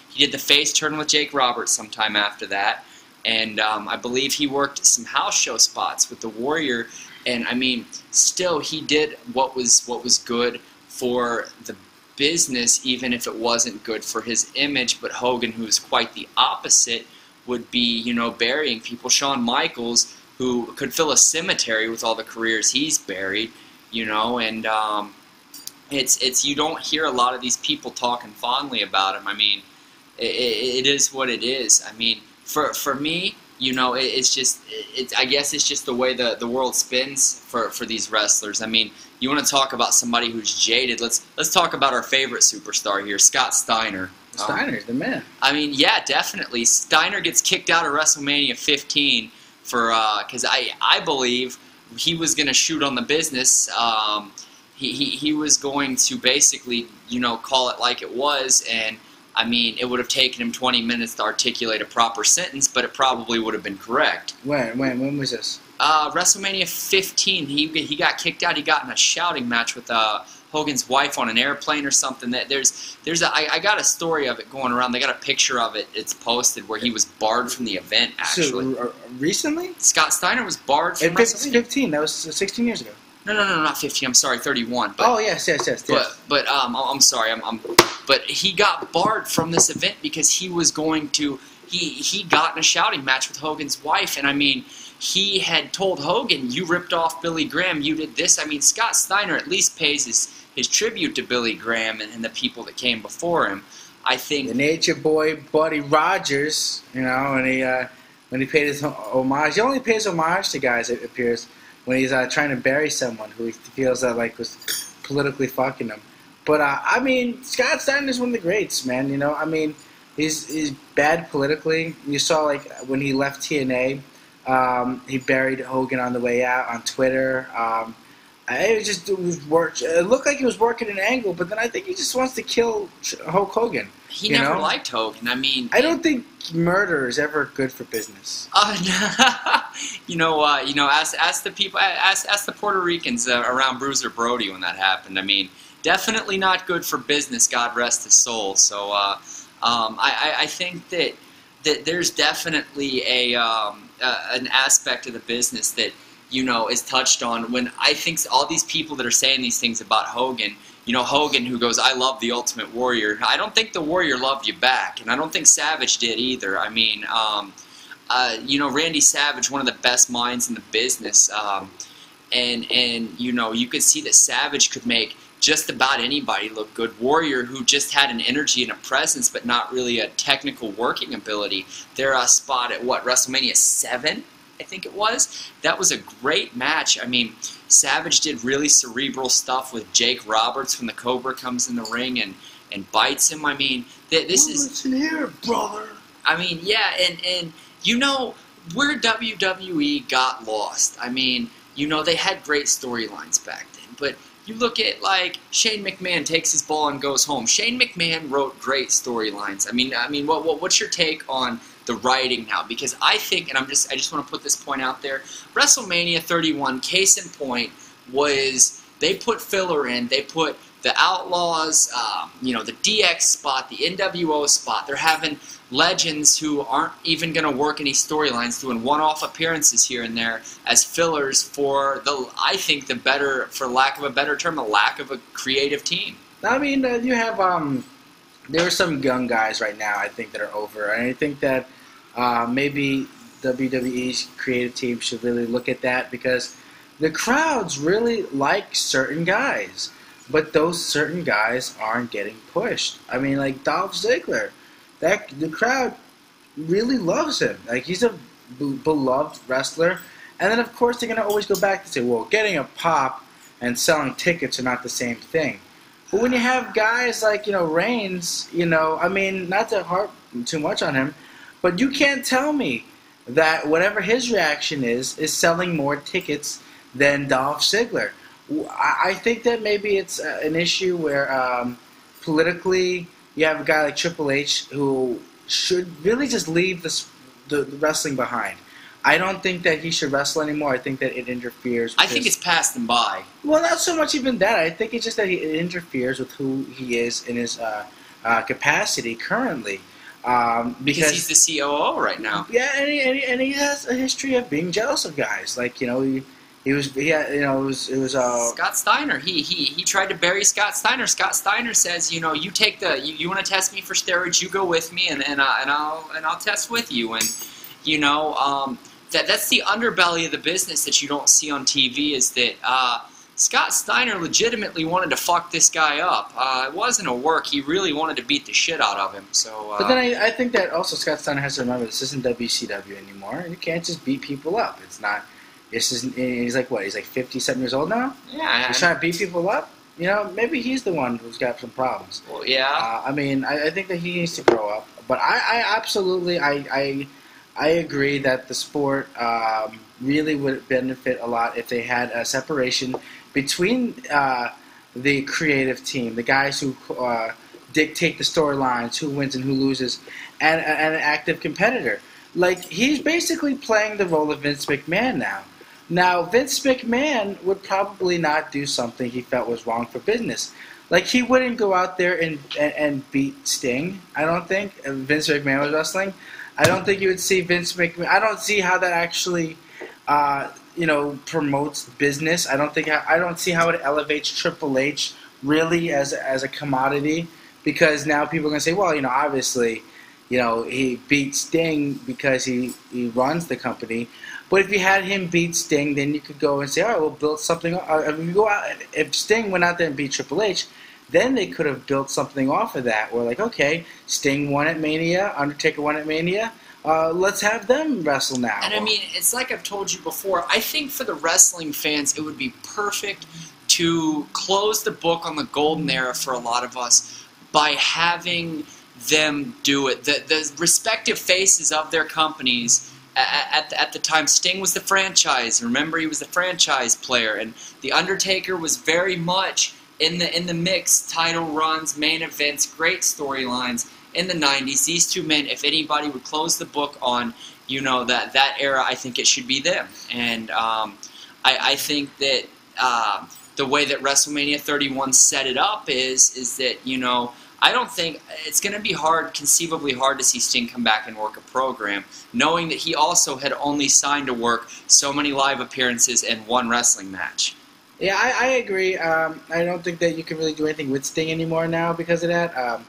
he did the face turn with Jake Roberts sometime after that, and I believe he worked some house show spots with the Warrior, and I mean, still he did what was good for the business, even if it wasn't good for his image. But Hogan, who's quite the opposite, would be, burying people. Shawn Michaels, who could fill a cemetery with all the careers he's buried, and it's you don't hear a lot of these people talking fondly about him. I mean, it is what it is. I mean, for me, I guess it's just the way the world spins for these wrestlers. I mean, you want to talk about somebody who's jaded? Let's talk about our favorite superstar here, Scott Steiner. Steiner's the man. I mean, yeah, definitely. Steiner gets kicked out of WrestleMania 15 because I believe he was going to shoot on the business. He was going to basically, call it like it was, and I mean, it would have taken him 20 minutes to articulate a proper sentence, but it probably would have been correct. When was this? WrestleMania 15. He got kicked out. He got in a shouting match with Hogan's wife on an airplane or something. I got a story of it going around. They got a picture of it. It's posted where he was barred from the event. Actually, so, recently, Scott Steiner was barred from WrestleMania. 15. That was 16 years ago. No, not 15. I'm sorry, 31. But, yes. But I'm sorry. But he got barred from this event because he was going to. He got in a shouting match with Hogan's wife, and I mean, he had told Hogan, "You ripped off Billy Graham. You did this." I mean, Scott Steiner at least pays his tribute to Billy Graham and the people that came before him. I think the Nature Boy, Buddy Rogers, when he paid his homage. He only pays homage to guys, it appears, when he's trying to bury someone who he feels was politically fucking him. But I mean, Scott Steiner is one of the greats, man. I mean, he's bad politically. You saw when he left TNA, he buried Hogan on the way out on Twitter. It looked like he was working an angle, but then I think he just wants to kill Hulk Hogan. He never liked Hogan. I mean, I don't think murder is ever good for business. Ask the people, ask the Puerto Ricans around Bruiser Brody when that happened. I mean, definitely not good for business. God rest his soul. So I think that there's definitely an aspect of the business that is touched on when I think all these people that are saying these things about Hogan. Hogan, who goes, "I love the Ultimate Warrior." I don't think the Warrior loved you back, and I don't think Savage did either. I mean, Randy Savage, one of the best minds in the business, and you could see that Savage could make just about anybody look good. Warrior, who just had an energy and a presence, but not really a technical working ability. Their spot at WrestleMania 7, I think it was. That was a great match. I mean, Savage did really cerebral stuff with Jake Roberts when the Cobra comes in the ring and bites him. I mean, this is... Listen here, brother. I mean, yeah, and where WWE got lost. I mean, they had great storylines back then, but you look at Shane McMahon takes his ball and goes home. Shane McMahon wrote great storylines. I mean, what's your take on the writing now? Because I think, and I just want to put this point out there, WrestleMania 31, case in point, was they put filler in. They put the Outlaws, the DX spot, the NWO spot. They're having legends who aren't even going to work any storylines, doing one-off appearances here and there as fillers for I think for lack of a better term, a lack of a creative team. I mean, you have there are some young guys right now, I think, that are over, and I think that maybe WWE's creative team should really look at that, because the crowds really like certain guys, but those certain guys aren't getting pushed. I mean, like Dolph Ziggler, the crowd really loves him. He's a beloved wrestler, and then of course they're gonna always go back to say, well, getting a pop and selling tickets are not the same thing. But when you have guys like Reigns, I mean, not to harp too much on him, but you can't tell me that whatever his reaction is selling more tickets than Dolph Ziggler. I think that maybe it's an issue where politically you have a guy like Triple H who should really just leave the wrestling behind. I don't think that he should wrestle anymore. I think that it interferes with I think it's passed him by. Well, not so much even that. I think it's just that it interferes with who he is in his capacity currently. Because he's the COO right now. Yeah, and he has a history of being jealous of guys. Like, you know, it was Scott Steiner. He tried to bury Scott Steiner. Scott Steiner says, you know, you take you want to test me for steroids, you go with me, and I'll test with you. And you know, that's the underbelly of the business that you don't see on TV. Is that Scott Steiner legitimately wanted to fuck this guy up. It wasn't a work. He really wanted to beat the shit out of him. So, but then I think that also Scott Steiner has to remember this isn't WCW anymore. You can't just beat people up. It's not. He's like what? He's like 50-something years old now. Yeah, he's trying to beat people up. You know, maybe he's the one who's got some problems. Well, yeah. I mean, I think that he needs to grow up. But I absolutely I agree that the sport really would benefit a lot if they had a separation between the creative team, the guys who dictate the storylines, who wins and who loses, and an active competitor. Like, he's basically playing the role of Vince McMahon now. Now, Vince McMahon would probably not do something he felt was wrong for business. Like, he wouldn't go out there and beat Sting, I don't think, if Vince McMahon was wrestling. I don't think you would see Vince McMahon. I don't see how that actually, promotes business. I don't see how it elevates Triple H really as a commodity, because now people are going to say, well, you know, obviously, you know, he beat Sting because he runs the company. But if you had him beat Sting, then you could go and say, all right, we'll build something. If Sting went out there and beat Triple H, then they could have built something off of that. We're like, okay, Sting won at Mania, Undertaker won at Mania. Let's have them wrestle now. And I mean, it's like I've told you before. I think for the wrestling fans, it would be perfect to close the book on the golden era for a lot of us by having them do it. The respective faces of their companies. At the time, Sting was the franchise. Remember, he was the franchise player, and the Undertaker was very much in the mix. Title runs, main events, great storylines in the '90s. These two men, if anybody would close the book on, you know, that era, I think it should be them. And I think that the way that WrestleMania 31 set it up is that, you know, I don't think it's going to be conceivably hard to see Sting come back and work a program, knowing that he also had only signed to work so many live appearances and one wrestling match. Yeah, I agree. I don't think that you can really do anything with Sting anymore now because of that.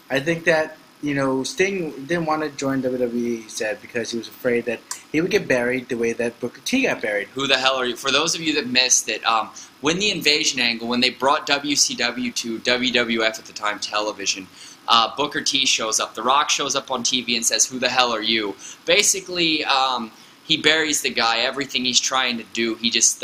I think that, you know, Sting didn't want to join WWE, he said, because he was afraid that he would get buried the way that Booker T got buried. Who the hell are you? For those of you that missed it, when the Invasion angle, when they brought WCW to WWF at the time television, Booker T shows up. The Rock shows up on TV and says, "Who the hell are you?" Basically, he buries the guy, everything he's trying to do. He just,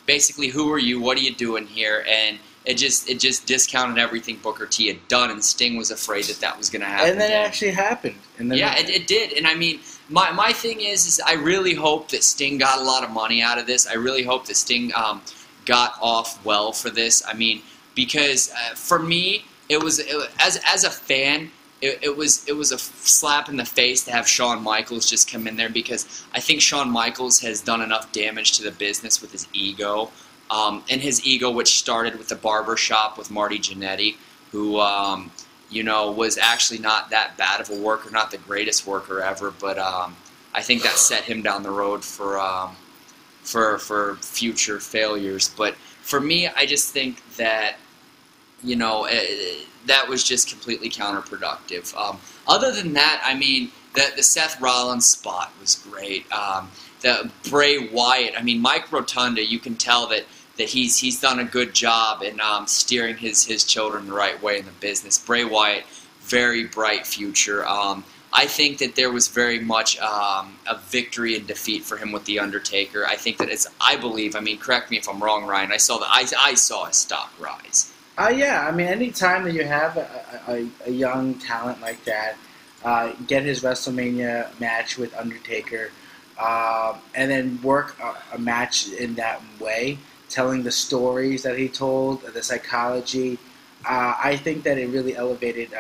basically, "Who are you? What are you doing here?" And it just discounted everything Booker T had done, and Sting was afraid that was going to happen. And then it actually happened. And then it did. And I mean, my thing is I really hope that Sting got a lot of money out of this. I really hope that Sting got off well for this. I mean, because for me, as a fan, it was a slap in the face to have Shawn Michaels just come in there, because I think Shawn Michaels has done enough damage to the business with his ego. And his ego, which started with the barber shop with Marty Jannetty, who, you know, was actually not that bad of a worker, not the greatest worker ever, but I think that set him down the road for future failures. But for me, I just think that, you know, that was just completely counterproductive. Other than that, I mean, the Seth Rollins spot was great. The Bray Wyatt, I mean, Mike Rotunda, you can tell that he's done a good job in steering his children the right way in the business. Bray Wyatt, very bright future. I think that there was very much a victory and defeat for him with The Undertaker. I think that I believe, I mean, correct me if I'm wrong, Ryan, I saw his stock rise. Yeah, I mean, any time that you have a young talent like that, get his WrestleMania match with Undertaker, and then work a match in that way, telling the stories that he told, the psychology, I think that it really elevated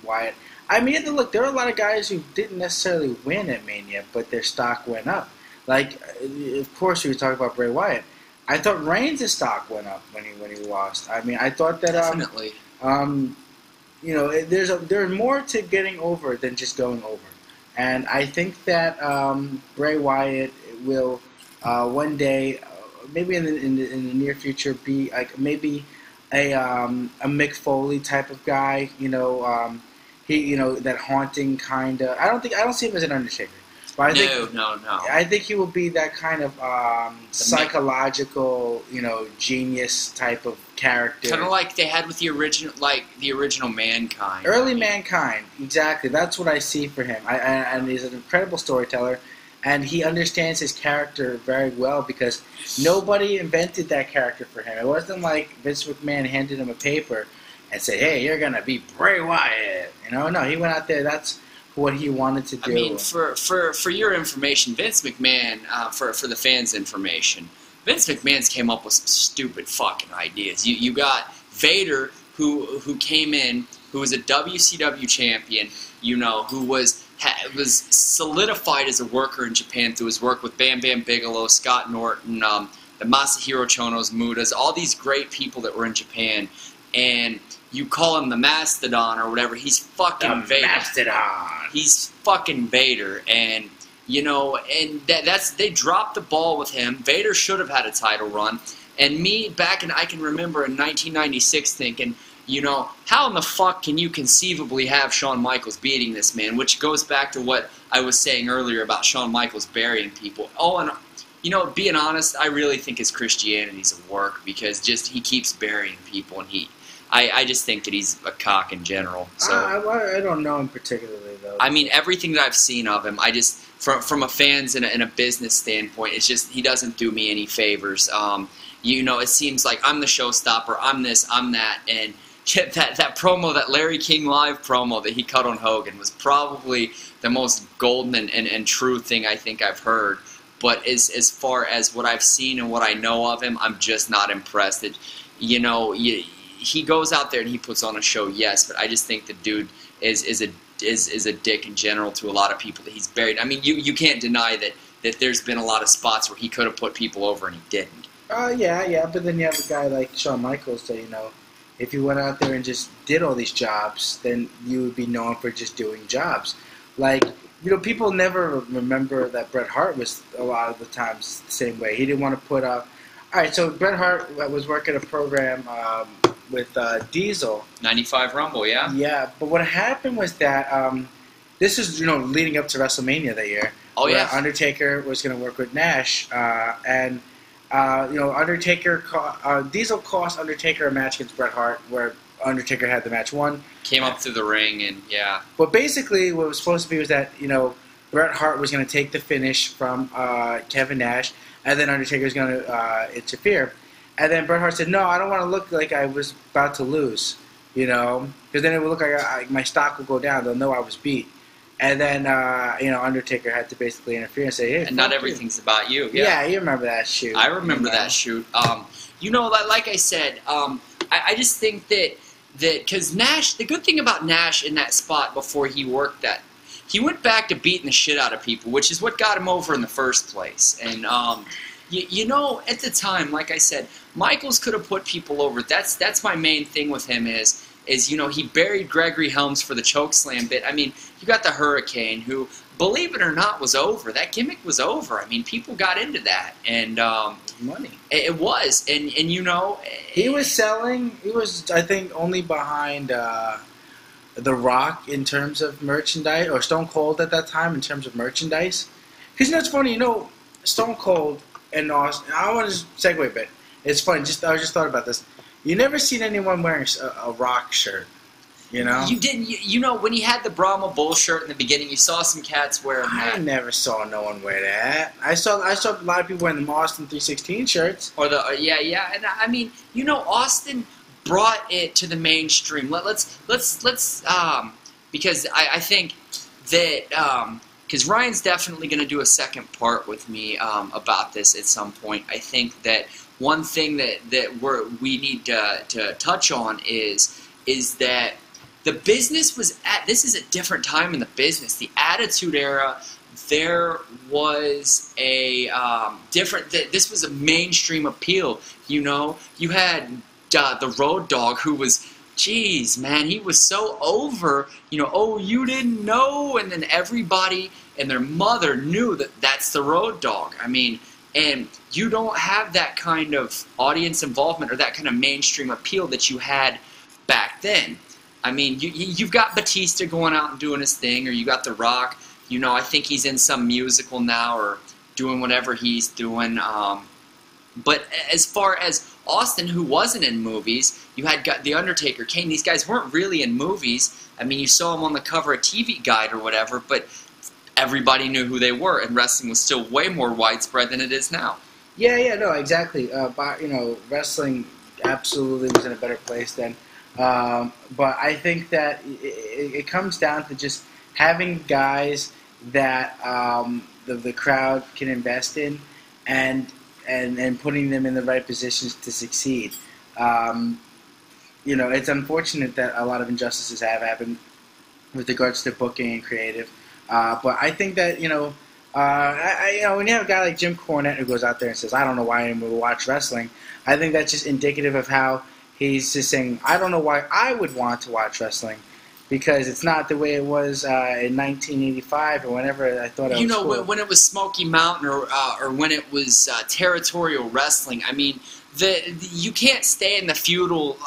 Wyatt. I mean, look, there are a lot of guys who didn't necessarily win at Mania, but their stock went up. Like, of course, we were talking about Bray Wyatt. I thought Reigns' stock went up when he lost. I mean, I thought that Definitely. you know, there's more to getting over than just going over, and I think that Bray Wyatt will one day, maybe in the near future, be like maybe a Mick Foley type of guy. You know, that haunting kind of. I don't see him as an Undertaker. But No. I think he will be that kind of psychological, genius type of character. Kind of like they had with the original Mankind. Early Mankind, exactly. That's what I see for him. And he's an incredible storyteller, and he understands his character very well because nobody invented that character for him. It wasn't like Vince McMahon handed him a paper and said, "Hey, you're gonna be Bray Wyatt." No, he went out there. That's what he wanted to do. I mean, for your information, Vince McMahon, for the fans' information, Vince McMahon's came up with some stupid fucking ideas. You got Vader, who came in, who was a WCW champion, who was solidified as a worker in Japan through his work with Bam Bam Bigelow, Scott Norton, the Masahiro Chonos, Mudas, all these great people that were in Japan, and you call him the Mastodon or whatever. He's fucking Vader. Mastodon. He's fucking Vader, and that's they dropped the ball with him. Vader should have had a title run, and I can remember in 1996 thinking, how in the fuck can you conceivably have Shawn Michaels beating this man? Which goes back to what I was saying earlier about Shawn Michaels burying people. Oh, and being honest, I really think his Christianity's a work because he keeps burying people, and I just think that he's a cock in general. So I don't know him particularly, though. I mean, everything that I've seen of him, I just from a fans and a business standpoint, it's just he doesn't do me any favors. It seems like I'm the showstopper, I'm this, I'm that, and that promo, that Larry King Live promo that he cut on Hogan was probably the most golden and true thing I think I've heard. But as far as what I've seen and what I know of him, I'm just not impressed. He goes out there and he puts on a show, yes, but I just think the dude is a dick in general to a lot of people that he's buried. I mean, you can't deny that there's been a lot of spots where he could have put people over and he didn't. Yeah, but then you have a guy like Shawn Michaels that, if you went out there and just did all these jobs, then you would be known for just doing jobs. Like, people never remember that Bret Hart was a lot of the times the same way. He didn't want to put up... All right, so Bret Hart was working a program with Diesel. 95 Rumble, yeah? Yeah, but what happened was that this is, leading up to WrestleMania that year. Oh, yeah. Undertaker was going to work with Nash, and Diesel cost Undertaker a match against Bret Hart, where Undertaker had the match won. Came up through the ring, and yeah. But basically, what was supposed to be was that, Bret Hart was going to take the finish from Kevin Nash, and then Undertaker was going to interfere. And then Bret Hart said, "No, I don't want to look like I was about to lose, because then it would look like my stock will go down. They'll know I was beat." And then, Undertaker had to basically interfere and say, "Hey, and not everything's about you." Yeah, you remember that shoot. I remember that shoot. Like I said, I just think that because Nash, the good thing about Nash in that spot before he worked that, he went back to beating the shit out of people, which is what got him over in the first place. And at the time, like I said, Michaels could have put people over. That's my main thing with him is he buried Gregory Helms for the chokeslam bit. I mean, you got the Hurricane, who, believe it or not, was over. That gimmick was over. I mean, people got into that, and money. It was, and he was selling. He was, I think, only behind The Rock in terms of merchandise, or Stone Cold at that time in terms of merchandise. Because it's funny, Stone Cold and Austin. I want to segue a bit. It's funny. I just thought about this. You never seen anyone wearing a Rock shirt, You didn't. When he had the Brahma Bull shirt in the beginning, you saw some cats wearing that. I never saw no one wear that. I saw a lot of people wearing the Austin 316 shirts. Or yeah. And I mean, Austin brought it to the mainstream. Let's because I think that because Ryan's definitely going to do a second part with me about this at some point. I think that one thing that we need to touch on is that the business was at, this is a different time in the business. The Attitude Era, there was a different, this was a mainstream appeal, you know. You had the Road Dogg, who was, geez, man, he was so over, you know, oh, you didn't know, and then everybody and their mother knew that that's the Road Dogg. I mean, and you don't have that kind of audience involvement or that kind of mainstream appeal that you had back then. I mean, you've got Batista going out and doing his thing, or you got The Rock. You know, I think he's in some musical now or doing whatever he's doing. But as far as Austin, who wasn't in movies, you had got The Undertaker, Kane. These guys weren't really in movies. I mean, you saw them on the cover of TV Guide or whatever, but everybody knew who they were, and wrestling was still way more widespread than it is now. Yeah, no, exactly. But, you know, wrestling absolutely was in a better place then. But I think that it comes down to just having guys that the crowd can invest in, and putting them in the right positions to succeed. You know, it's unfortunate that a lot of injustices have happened with regards to booking and creative. But I think that, you know, you know, when you have a guy like Jim Cornette who goes out there and says, I don't know why anyone would watch wrestling, I think that's just indicative of how he's just saying, I don't know why I would want to watch wrestling, because it's not the way it was in 1985 or whenever I thought it was. You know, cool. When it was Smoky Mountain or when it was territorial wrestling, I mean, you can't stay in the feudal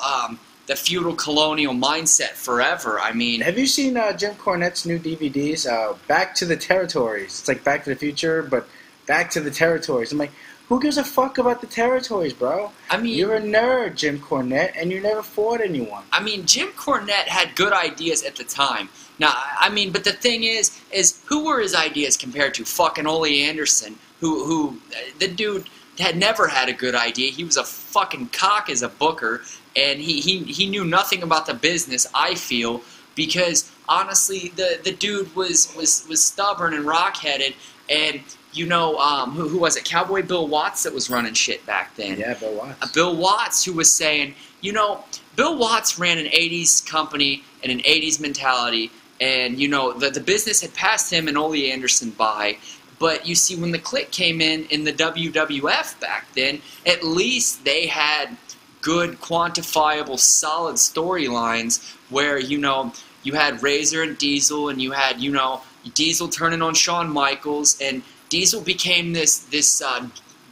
colonial mindset forever. I mean, have you seen Jim Cornette's new DVDs? Back to the Territories. It's like Back to the Future, but Back to the Territories. I'm like, who gives a fuck about the territories, bro? I mean, you're a nerd, Jim Cornette, and you never fought anyone. I mean, Jim Cornette had good ideas at the time. Now, I mean, but the thing is who were his ideas compared to fucking Ole Anderson, who the dude had never had a good idea. He was a fucking cock as a booker, and he knew nothing about the business, I feel, because honestly, the dude was stubborn and rock-headed, and you know, who was it? Cowboy Bill Watts that was running shit back then. Yeah, Bill Watts. Bill Watts, who was saying, you know, Bill Watts ran an 80s company and an 80s mentality, and, you know, the business had passed him and Ole Anderson by. But you see, when the Clique came in the WWF back then, at least they had good, quantifiable, solid storylines where, you know, you had Razor and Diesel, and you had, you know, Diesel turning on Shawn Michaels, and Diesel became this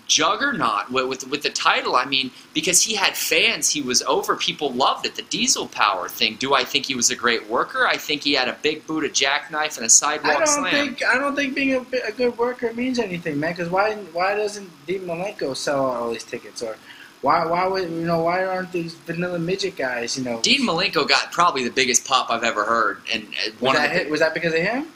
juggernaut with the title. I mean, because he had fans, he was over. People loved it. The Diesel power thing. Do I think he was a great worker? I think he had a big boot, a jackknife, and a sidewalk slam. I don't think being a good worker means anything, man. Because why doesn't Dean Malenko sell all these tickets? Or why aren't these vanilla midget guys? You know, Dean Malenko got probably the biggest pop I've ever heard. And was that because of him?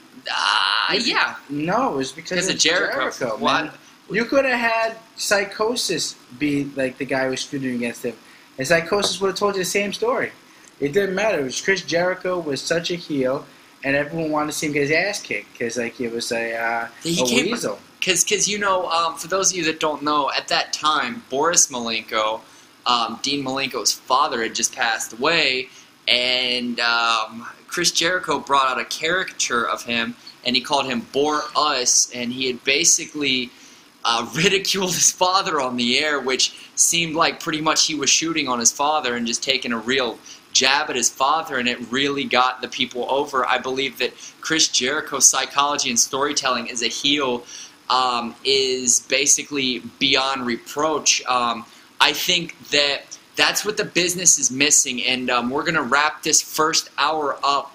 Yeah. No, it was because of Jericho. Man. You could have had Psychosis be like the guy who was feuding against him, and Psychosis would have told you the same story. It didn't matter. It was Chris Jericho was such a heel, and everyone wanted to see him get his ass kicked because like it was a weasel. Because you know, for those of you that don't know, at that time, Boris Malenko, Dean Malenko's father, had just passed away, and Chris Jericho brought out a caricature of him, and he called him Bor-Us, and he had basically ridiculed his father on the air, which seemed like pretty much he was shooting on his father and just taking a real jab at his father, and it really got the people over. I believe that Chris Jericho's psychology and storytelling as a heel is basically beyond reproach. I think that's what the business is missing, and we're going to wrap this first hour up.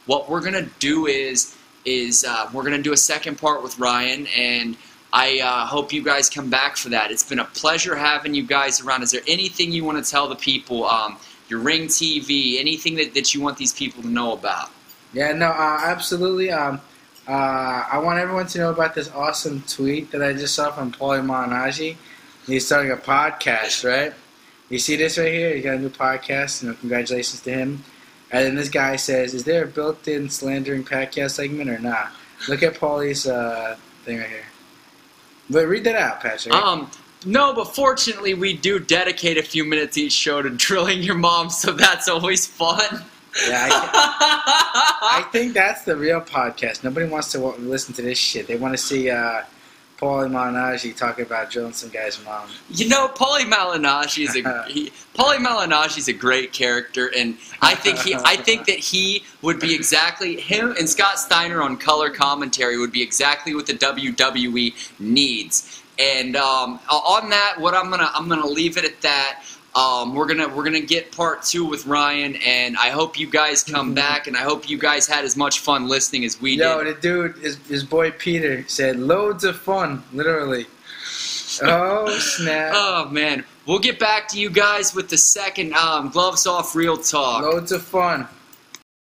What we're going to do is we're going to do a second part with Ryan, and I hope you guys come back for that. It's been a pleasure having you guys around. Is there anything you want to tell the people, your Ring TV, anything that you want these people to know about? Yeah, no, absolutely. I want everyone to know about this awesome tweet that I just saw from Paulie Malignaggi. He's starting a podcast, right? You see this right here? He got a new podcast. You know, congratulations to him. And then this guy says, "Is there a built-in slandering Pacquiao segment or not?" Look at Paulie's thing right here. But read that out, Patrick. No, but fortunately we do dedicate a few minutes each show to drilling your mom, so that's always fun. Yeah, I think that's the real podcast. Nobody wants to listen to this shit. They want to see Paulie Malignaggi talking about drilling some guy's mom. You know, Paulie Malignaggi is a great character, and I think that he would be exactly, him and Scott Steiner on color commentary would be exactly what the WWE needs. And on that, I'm gonna leave it at that. We're gonna get part 2 with Ryan, and I hope you guys come back, and I hope you guys had as much fun listening as we did. Yo, the dude, his boy Peter said loads of fun, literally. Oh snap! Oh man, we'll get back to you guys with the second Gloves Off Real Talk. Loads of fun.